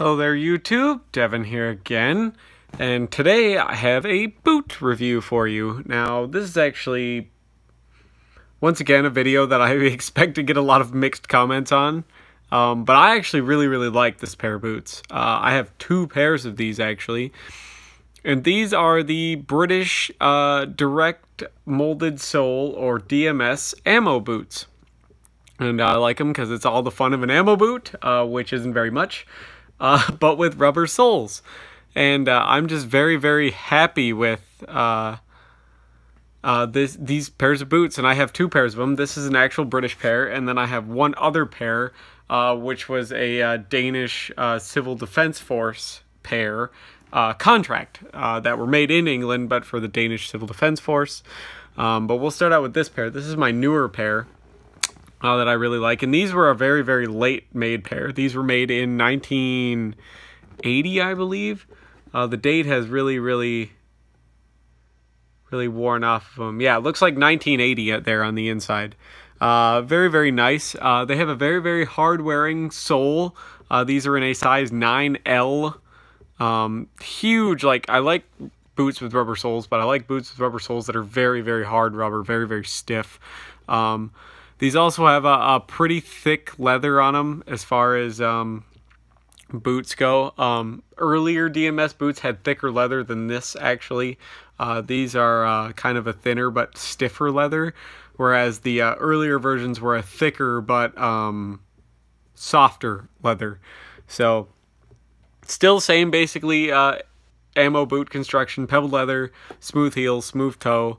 Hello there YouTube, Devin here again, and today I have a boot review for you. Now this is actually, once again, a video that I expect to get a lot of mixed comments on, but I actually really like this pair of boots. I have two pairs of these actually, and these are the British Direct Molded Sole, or DMS, ammo boots. And I like them because it's all the fun of an ammo boot, which isn't very much. But with rubber soles. And I'm just very happy with these pairs of boots, and I have two pairs of them. This is an actual British pair, and then I have one other pair, which was a Danish Civil Defense Force pair, contract, that were made in England, but for the Danish Civil Defense Force. But we'll start out with this pair. This is my newer pair. That I really like, and these were a very late made pair. These were made in 1980, I believe. The date has really worn off of them. Yeah, it looks like 1980 there on the inside. Very nice. They have a very hard wearing sole. These are in a size 9L. Huge. Like, I like boots with rubber soles, but I like boots with rubber soles that are very hard rubber, very stiff. These also have a pretty thick leather on them as far as boots go. Earlier DMS boots had thicker leather than this, actually. These are kind of a thinner but stiffer leather, whereas the earlier versions were a thicker but softer leather. So still same basically ammo boot construction, pebbled leather, smooth heel, smooth toe.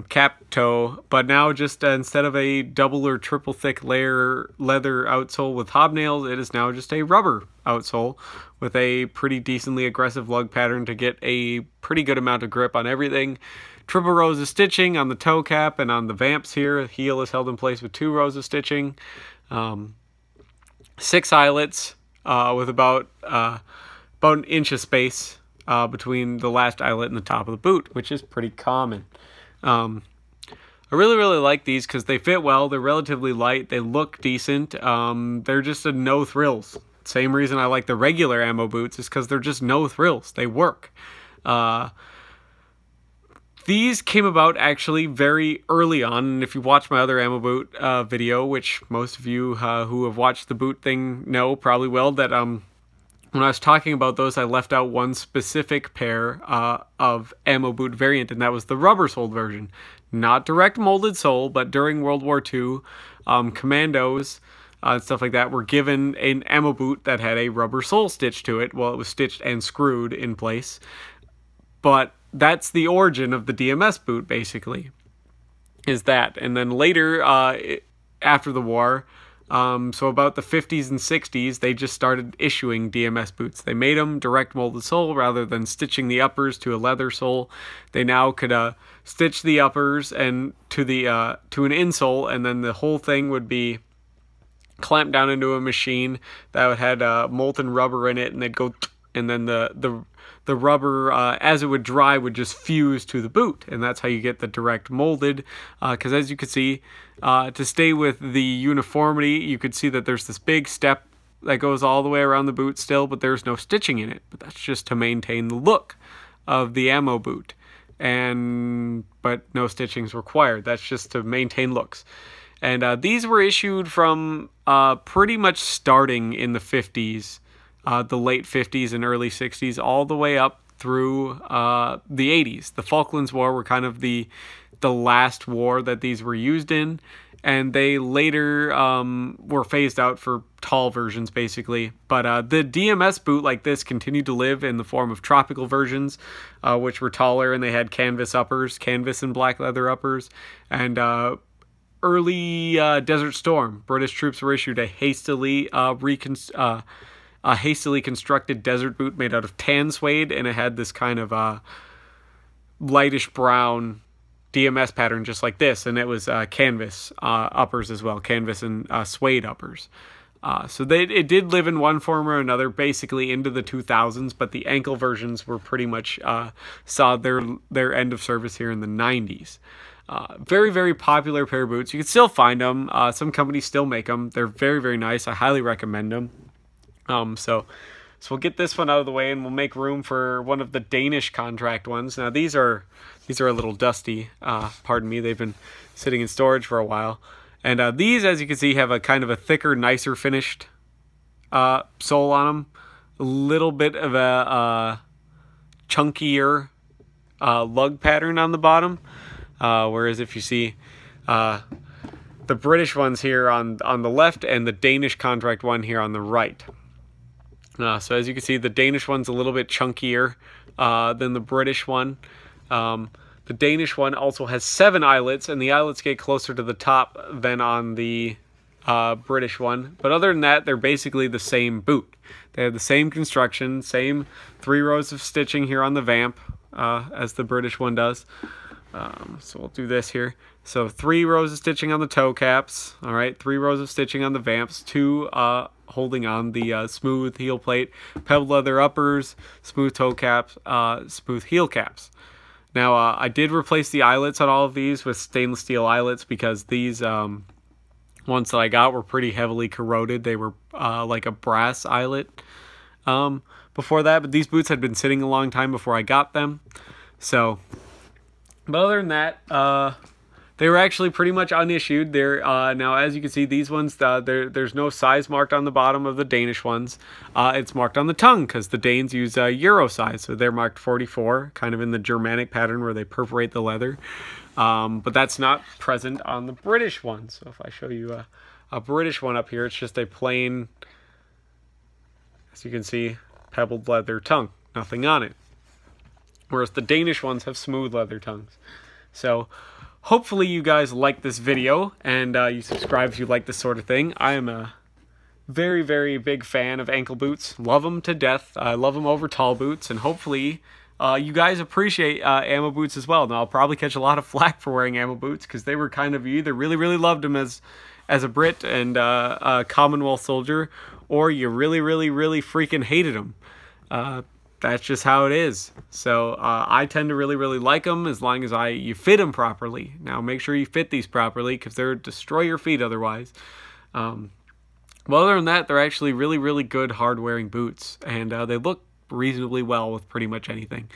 Cap toe, but now just instead of a double or triple thick layer leather outsole with hobnails, it is now just a rubber outsole with a pretty decently aggressive lug pattern to get a pretty good amount of grip on everything. Triple rows of stitching on the toe cap and on the vamps here. The heel is held in place with 2 rows of stitching. 6 eyelets with about an inch of space between the last eyelet and the top of the boot, which is pretty common. I really like these because they fit well. They're relatively light. They look decent. They're just a no thrills. Same reason I like the regular ammo boots is because they're just no thrills. They work. These came about actually very early on, and if you watch my other ammo boot video, which most of you who have watched the boot thing know probably will, that when I was talking about those, I left out one specific pair of ammo boot variant, and that was the rubber soled version. Not direct molded sole, but during World War II, commandos and stuff like that were given an ammo boot that had a rubber sole stitched to it. Well, it was stitched and screwed in place. But that's the origin of the DMS boot, basically, is that. And then later, after the war, so about the 50s and 60s, they just started issuing DMS boots. They made them direct molded sole rather than stitching the uppers to a leather sole. They now could stitch the uppers and to an insole, and then the whole thing would be clamped down into a machine that had molten rubber in it, and they'd go, and then the rubber, as it would dry, would just fuse to the boot, and that's how you get the direct molded. Because as you can see, to stay with the uniformity, you could see that there's this big step that goes all the way around the boot still, but there's no stitching in it. But that's just to maintain the look of the ammo boot, but no stitching is required. That's just to maintain looks. And these were issued from pretty much starting in the 50s. The late 50s and early 60s, all the way up through the 80s. The Falklands War were kind of the last war that these were used in, and they later were phased out for tall versions, basically. But the DMS boot like this continued to live in the form of tropical versions, which were taller, and they had canvas uppers, canvas and black leather uppers, and early Desert Storm. British troops were issued a hastily constructed desert boot made out of tan suede, and it had this kind of lightish brown DMS pattern just like this, and it was canvas uppers as well, canvas and suede uppers. So it did live in one form or another basically into the 2000s, but the ankle versions were pretty much saw their end of service here in the 90s. Very popular pair of boots. You can still find them. Some companies still make them. They're very nice. I highly recommend them. So So we'll get this one out of the way, and we'll make room for one of the Danish contract ones. Now these are a little dusty. Pardon me, they've been sitting in storage for a while. And these, as you can see, have a kind of a thicker, nicer finished sole on them. A little bit of a chunkier lug pattern on the bottom. Whereas if you see the British ones here on the left and the Danish contract one here on the right. So as you can see, the Danish one's a little bit chunkier than the British one. The Danish one also has 7 eyelets, and the eyelets get closer to the top than on the British one. But other than that, they're basically the same boot. They have the same construction, same 3 rows of stitching here on the vamp as the British one does. So we'll do this here. So 3 rows of stitching on the toe caps. All right, 3 rows of stitching on the vamps. 2 holding on the smooth heel plate, pebbled leather uppers, smooth toe caps, smooth heel caps. Now I did replace the eyelets on all of these with stainless steel eyelets because these ones that I got were pretty heavily corroded. They were like a brass eyelet before that, but these boots had been sitting a long time before I got them. So, but other than that, they were actually pretty much unissued. They're now, as you can see, these ones, there's no size marked on the bottom of the Danish ones. It's marked on the tongue because the Danes use Euro size, so they're marked 44, kind of in the Germanic pattern where they perforate the leather. But that's not present on the British one. So if I show you a British one up here, it's just a plain, as you can see, pebbled leather tongue, nothing on it. Whereas the Danish ones have smooth leather tongues. So hopefully you guys like this video, and you subscribe if you like this sort of thing. I am a very, very big fan of ankle boots. Love them to death. I love them over tall boots, and hopefully you guys appreciate ammo boots as well. Now, I'll probably catch a lot of flack for wearing ammo boots because they were kind of, you either really, really loved them as a Brit and a Commonwealth soldier, or you really, really, really freaking hated them. That's just how it is. So I tend to really, really like them as long as you fit them properly. Now make sure you fit these properly because they'll destroy your feet otherwise. Well, other than that, they're actually really, really good hard-wearing boots, and they look reasonably well with pretty much anything.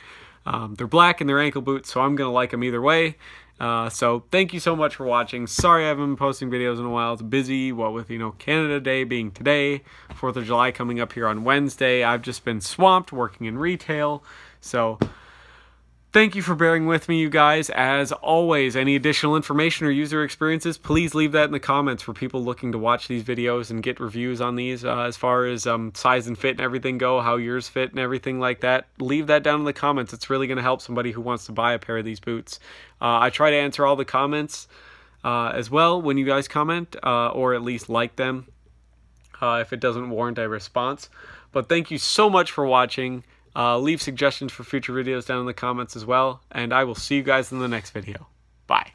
They're black and they're ankle boots, so I'm gonna like them either way. So thank you so much for watching. Sorry I haven't been posting videos in a while. It's busy, what with, Canada Day being today, 4th of July coming up here on Wednesday. I've just been swamped working in retail. So thank you for bearing with me, you guys. As always, any additional information or user experiences, please leave that in the comments for people looking to watch these videos and get reviews on these. As far as size and fit and everything go, how yours fit and everything like that, leave that down in the comments. It's really going to help somebody who wants to buy a pair of these boots. I try to answer all the comments as well when you guys comment, or at least like them if it doesn't warrant a response. But thank you so much for watching. Leave suggestions for future videos down in the comments as well, and I will see you guys in the next video. Bye.